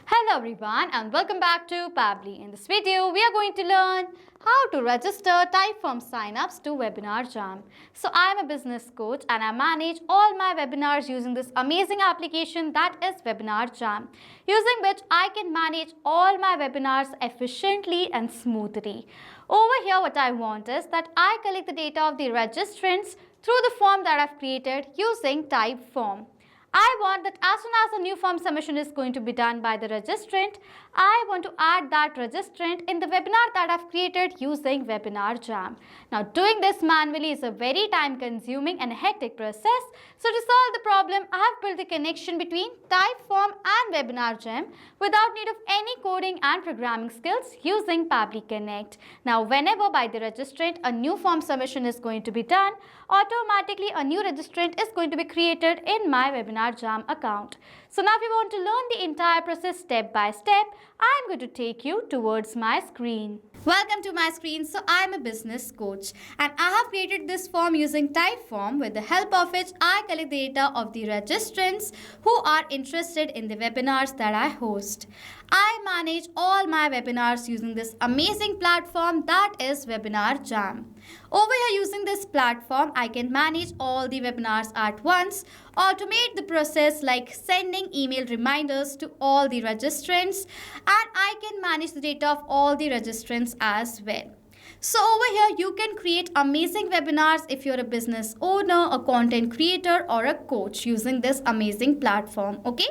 Hello everyone and welcome back to Pabbly. In this video, we are going to learn how to register Typeform signups to Webinar Jam. So I am a business coach and I manage all my webinars using this amazing application that is Webinar Jam, using which I can manage all my webinars efficiently and smoothly. Over here, what I want is that I collect the data of the registrants through the form that I've created using Typeform. I want that as soon as a new form submission is going to be done by the registrant, I want to add that registrant in the webinar that I've created using Webinar Jam. Now, doing this manually is a very time consuming and hectic process. So to solve the problem, I have built the connection between Typeform and Webinar Jam without need of any coding and programming skills using Pabbly Connect. Now, whenever by the registrant a new form submission is going to be done, automatically a new registrant is going to be created in my Webinar Jam account. So now if you want to learn the entire process step by step, I am going to take you towards my screen. Welcome to my screen. So I am a business coach and I have created this form using Typeform, with the help of which I collect the data of the registrants who are interested in the webinars that I host. I manage all my webinars using this amazing platform that is Webinar Jam. Over here, using this platform, I can manage all the webinars at once, automate the process like sending email reminders to all the registrants, and I can manage the data of all the registrants as well. So over here, you can create amazing webinars if you're a business owner, a content creator, or a coach using this amazing platform, okay?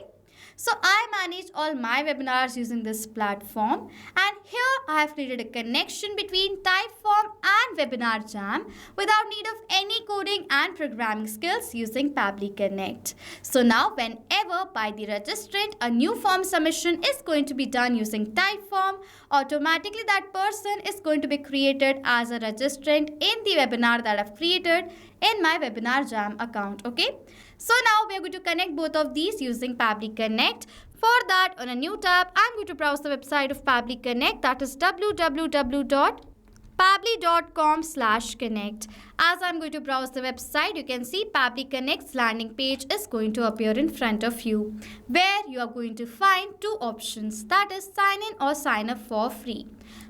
So I manage all my webinars using this platform, and here I have created a connection between Typeform and Webinar Jam without need of any coding and programming skills using Pabbly Connect. So now whenever by the registrant a new form submission is going to be done using Typeform, automatically that person is going to be created as a registrant in the webinar that I've created in my Webinar Jam account, okay? So now we are going to connect both of these using Pabbly Connect. For that, on a new tab, I'm going to browse the website of Pabbly Connect, that is www.pabbly.com/connect. As I'm going to browse the website, you can see Pabbly Connect's landing page is going to appear in front of you, where you are going to find two options, that is sign in or sign up for free.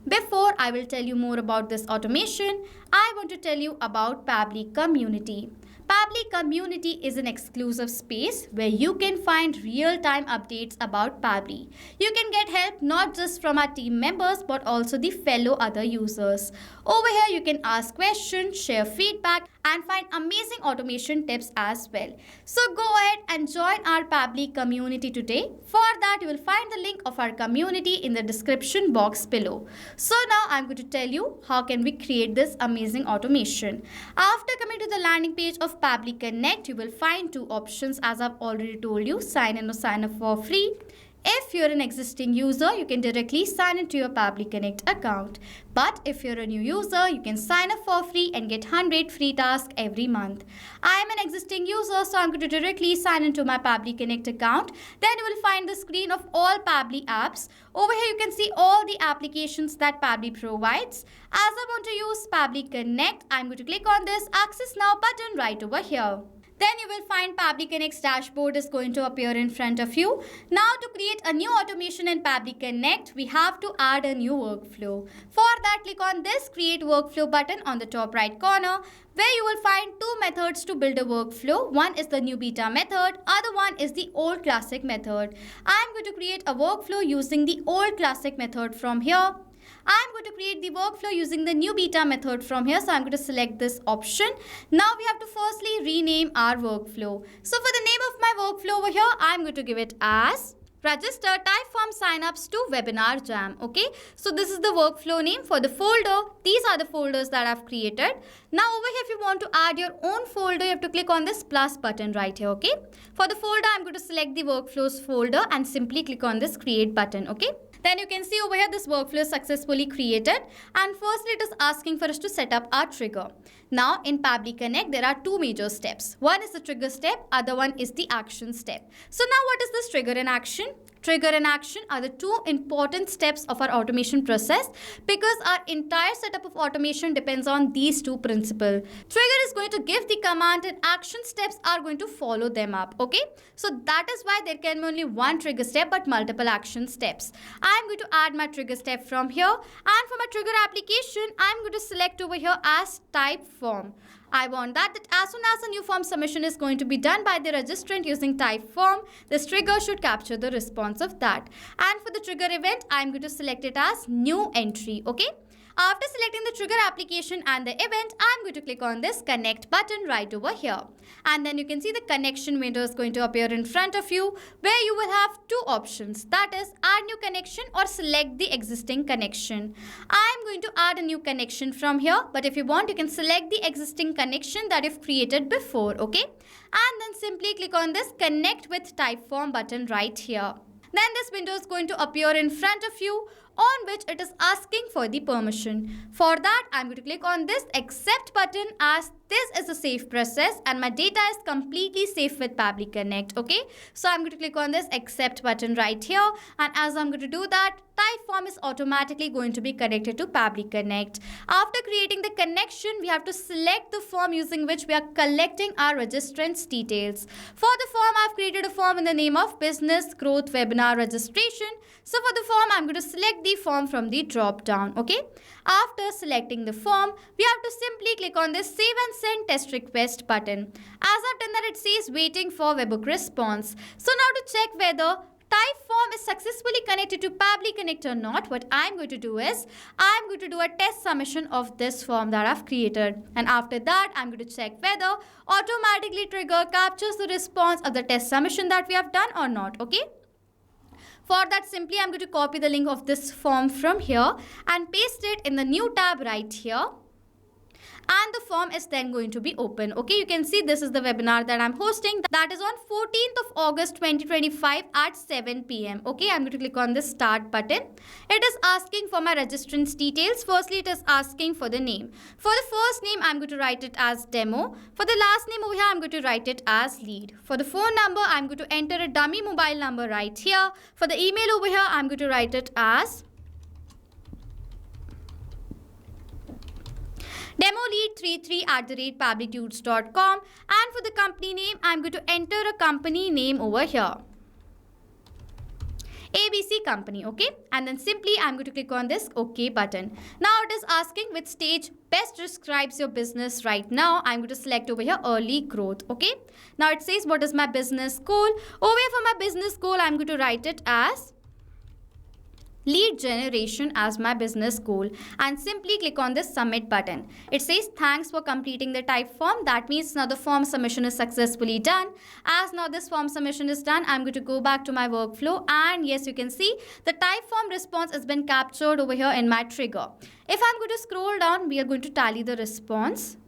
Before I will tell you more about this automation, I want to tell you about Pabbly Community. Pabbly Community is an exclusive space where you can find real-time updates about Pabbly. You can get help not just from our team members but also the fellow other users. Over here, you can ask questions, share feedback, and find amazing automation tips as well. So go ahead and join our Pabbly community today. For that, you will find the link of our community in the description box below. So now I'm going to tell you how can we create this amazing automation. After coming to the landing page of Pabbly Connect, you will find two options as I've already told you, sign in or sign up for free. If you're an existing user, you can directly sign into your Pabbly Connect account. But if you're a new user, you can sign up for free and get 100 free tasks every month. I am an existing user, so I'm going to directly sign into my Pabbly Connect account. Then you will find the screen of all Pabbly apps. Over here, you can see all the applications that Pabbly provides. As I want to use Pabbly Connect, I'm going to click on this Access Now button right over here. Then you will find Pabbly Connect's dashboard is going to appear in front of you. Now to create a new automation in Pabbly Connect, we have to add a new workflow. For that, click on this Create Workflow button on the top right corner, where you will find two methods to build a workflow. One is the new beta method, other one is the old classic method. I am going to create a workflow using the old classic method from here. I'm going to create the workflow using the new beta method from here. So I'm going to select this option. Now we have to firstly rename our workflow. So for the name of my workflow over here, I'm going to give it as Register Typeform Signups to Webinar Jam. Okay, so this is the workflow name. For the folder, these are the folders that I've created. Now over here, if you want to add your own folder, you have to click on this plus button right here. Okay, for the folder, I'm going to select the workflows folder and simply click on this create button. Okay, then you can see over here this workflow is successfully created, and firstly it is asking for us to set up our trigger. Now in Pabbly Connect, there are two major steps. One is the trigger step, other one is the action step. So now what is this trigger in action? trigger, and action are the two important steps of our automation process because our entire setup of automation depends on these two principles. Trigger is going to give the command and action steps are going to follow them up. Okay, so that is why there can be only one trigger step but multiple action steps. I am going to add my trigger step from here, and for my trigger application I am going to select over here as type form. I want that as soon as a new form submission is going to be done by the registrant using type form, this trigger should capture the response of that. And for the trigger event, I am going to select it as new entry. Okay. After selecting the trigger application and the event, I am going to click on this connect button right over here. And then you can see the connection window is going to appear in front of you where you will have two options. That is add new connection or select the existing connection. I am going to add a new connection from here, but if you want you can select the existing connection that you've created before. Okay. And then simply click on this connect with type form button right here. Then this window is going to appear in front of you on which it is asking for the permission. For that, I'm going to click on this accept button as this is a safe process and my data is completely safe with Pabbly Connect. Okay, so I'm going to click on this accept button right here, and as I'm going to do that, Typeform is automatically going to be connected to Pabbly Connect. After creating the connection, we have to select the form using which we are collecting our registrant's details. For the form, I've created a form in the name of Business Growth Webinar Registration. So for the form, I'm going to select the form from the drop down. Okay. After selecting the form, we have to simply click on this save and send test request button. As I've done that, it says waiting for webhook response. So now to check whether Typeform is successfully connected to Pabbly Connect or not, what I'm going to do is I'm going to do a test submission of this form that I've created, and after that I'm going to check whether automatically trigger captures the response of the test submission that we have done or not. Okay. For that, simply I'm going to copy the link of this form from here and paste it in the new tab right here. And the form is then going to be open. Okay, you can see this is the webinar that I'm hosting. That is on 14th of August 2025 at 7 p.m. Okay, I'm going to click on this start button. It is asking for my registrant's details. Firstly, it is asking for the name. For the first name, I'm going to write it as demo. For the last name over here, I'm going to write it as lead. For the phone number, I'm going to enter a dummy mobile number right here. For the email over here, I'm going to write it as demolead33@pablytudes.com, and for the company name, I'm going to enter a company name over here. ABC Company, okay? And then simply I'm going to click on this OK button. Now it is asking which stage best describes your business right now. I'm going to select over here early growth, okay? Now it says what is my business goal. Over here for my business goal, I'm going to write it as lead generation as my business goal, and simply click on this submit button. It says thanks for completing the type form. That means now the form submission is successfully done. As now this form submission is done, I'm going to go back to my workflow, and yes, you can see the type form response has been captured over here in my trigger. If I'm going to scroll down, we are going to tally the response.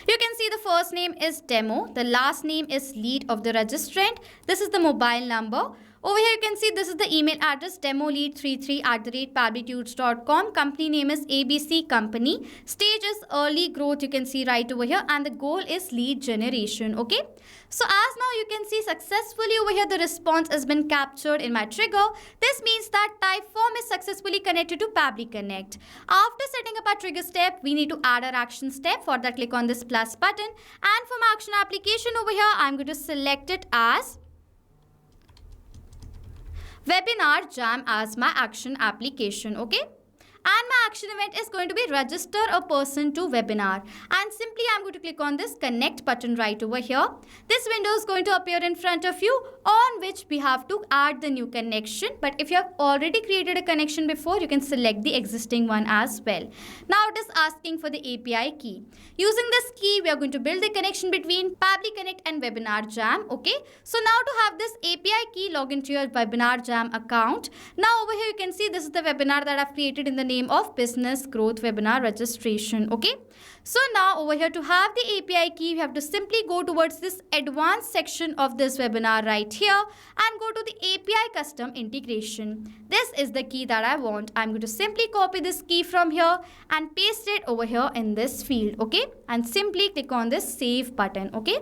You can see the first name is demo, the last name is lead of the registrant, this is the mobile number. Over here you can see this is the email address demolead33@pablytudes.com. Company name is ABC Company. Stage is early growth, you can see right over here, and the goal is lead generation. Okay. So as now you can see successfully over here the response has been captured in my trigger. This means that Typeform is successfully connected to Pabbly Connect. After setting up our trigger step, we need to add our action step. For that, click on this plus button, and for my action application over here, I'm going to select it as Webinar Jam as my action application. Okay. And my action event is going to be register a person to webinar, and simply I'm going to click on this connect button right over here. This window is going to appear in front of you on which we have to add the new connection, but if you have already created a connection before, you can select the existing one as well. Now it is asking for the API key. Using this key, we are going to build the connection between Pabbly Connect and Webinar Jam. Okay, so now to have this API key, log into your Webinar Jam account. Now over here you can see this is the webinar that I've created in the name of Business Growth Webinar Registration. Okay, so now over here to have the API key, we have to simply go towards this advanced section of this webinar right here and go to the API custom integration. This is the key that I want. I'm going to simply copy this key from here and paste it over here in this field. Okay, and simply click on this save button. Okay.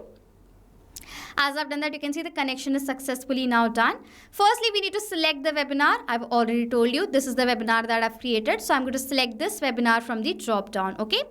As I've done that, you can see the connection is successfully now done. Firstly, we need to select the webinar. I've already told you this is the webinar that I've created. So I'm going to select this webinar from the drop down. Okay.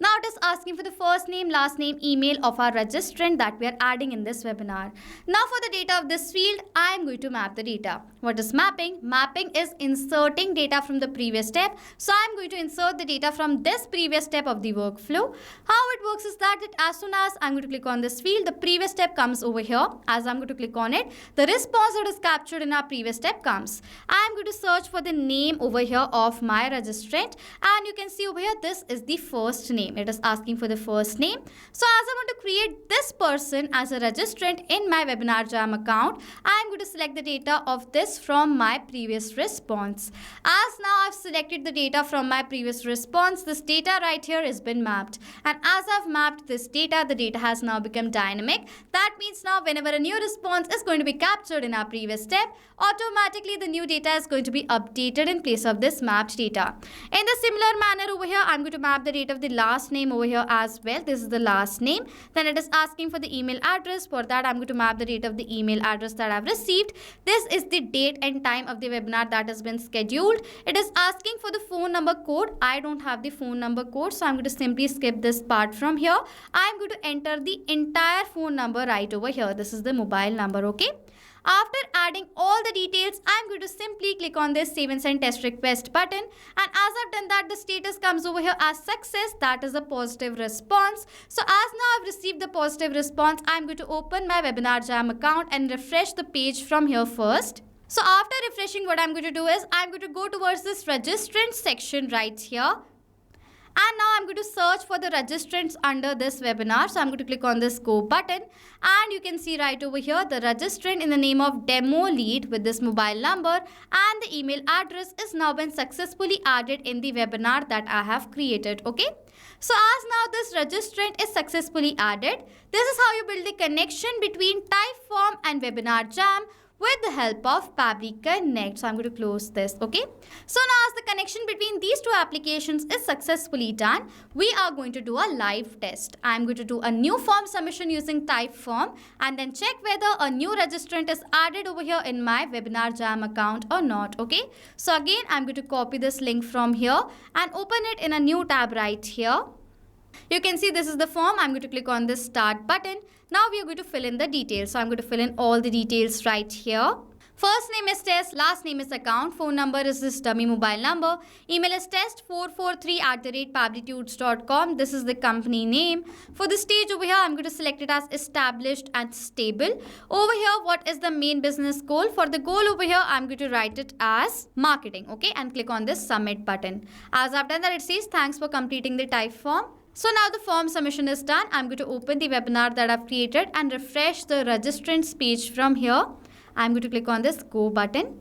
Now it is asking for the first name, last name, email of our registrant that we are adding in this webinar. Now for the data of this field, I am going to map the data. What is mapping? Mapping is inserting data from the previous step. So I'm going to insert the data from this previous step of the workflow. How it works is that as soon as I'm going to click on this field, the previous step comes over here. As I'm going to click on it, the response that is captured in our previous step comes. I'm going to search for the name over here of my registrant, and you can see over here this is the first name. It is asking for the first name. So as I want to create this person as a registrant in my Webinar Jam account, I'm going to select the data of this from my previous response. As now I've selected the data from my previous response, this data right here has been mapped, and as I've mapped this data, the data has now become dynamic. That means now whenever a new response is going to be captured in our previous step, automatically the new data is going to be updated in place of this mapped data. In the similar manner over here, I'm going to map the data of the last name over here as well. This is the last name. Then it is asking for the email address. For that, I'm going to map the data of the email address that I've received. This is the date and time of the webinar that has been scheduled. It is asking for the phone number code. I don't have the phone number code, so I'm going to simply skip this part from here. I'm going to enter the entire phone number right over here. This is the mobile number, okay? After adding all the details, I'm going to simply click on this Save and Send Test Request button. And as I've done that, the status comes over here as success. That is a positive response. So as now I've received the positive response, I'm going to open my Webinar Jam account and refresh the page from here first. So after refreshing, what I'm going to do is I'm going to go towards this registrant section right here. And now I'm going to search for the registrants under this webinar. So I'm going to click on this Go button. And you can see right over here, the registrant in the name of Demo Lead with this mobile number and the email address is now been successfully added in the webinar that I have created. Okay. So as now this registrant is successfully added, this is how you build the connection between Typeform and Webinar Jam with the help of Pabbly Connect. So I'm going to close this, okay? So now as the connection between these two applications is successfully done, we are going to do a live test. I'm going to do a new form submission using Typeform and then check whether a new registrant is added over here in my Webinar Jam account or not, okay? So again, I'm going to copy this link from here and open it in a new tab right here. You can see this is the form. I'm going to click on this Start button. Now we are going to fill in the details. So I'm going to fill in all the details right here. First name is test, last name is account, phone number is this dummy mobile number, email is test443@pablytudes.com. This is the company name. For the stage over here, I'm going to select it as established and stable. Over here, what is the main business goal? For the goal over here, I'm going to write it as marketing, okay, and click on this submit button. As I've done that, it says thanks for completing the type form. So now the form submission is done. I'm going to open the webinar that I've created and refresh the registrants page from here. I'm going to click on this Go button.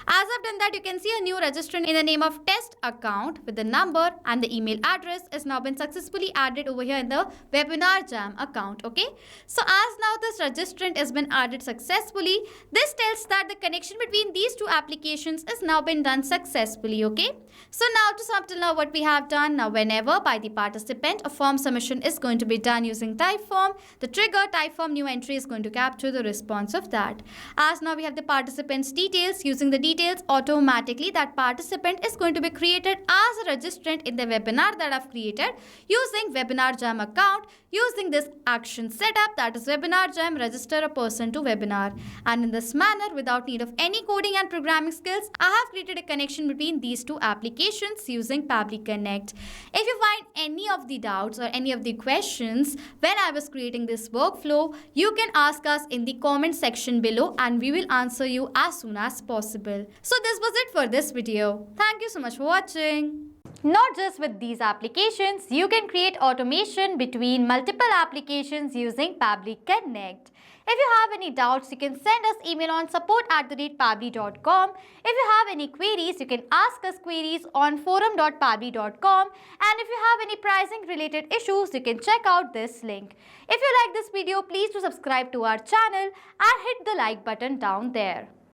As I've done that, you can see a new registrant in the name of test account with the number and the email address is now been successfully added over here in the Webinar Jam account, okay? So as now this registrant has been added successfully, this tells that the connection between these two applications is now been done successfully, okay? So now to sum up till now what we have done, now whenever by the participant a form submission is going to be done using Typeform, the trigger Typeform new entry is going to capture the response of that. As now we have the participant's details, using the details automatically that participant is going to be created as a registrant in the webinar that I've created using Webinar Jam account using this action setup, that is Webinar Jam register a person to webinar. And in this manner, without need of any coding and programming skills, I have created a connection between these two applications using Pabbly Connect. If you find any of the doubts or any of the questions when I was creating this workflow, you can ask us in the comment section below and we will answer you as soon as possible. So this was it for this video. Thank you so much for watching. Not just with these applications, you can create automation between multiple applications using Pabbly Connect. If you have any doubts, you can send us email on support@pabbly.com. If you have any queries, you can ask us queries on forum.pabbly.com. And if you have any pricing related issues, you can check out this link. If you like this video, please do subscribe to our channel and hit the like button down there.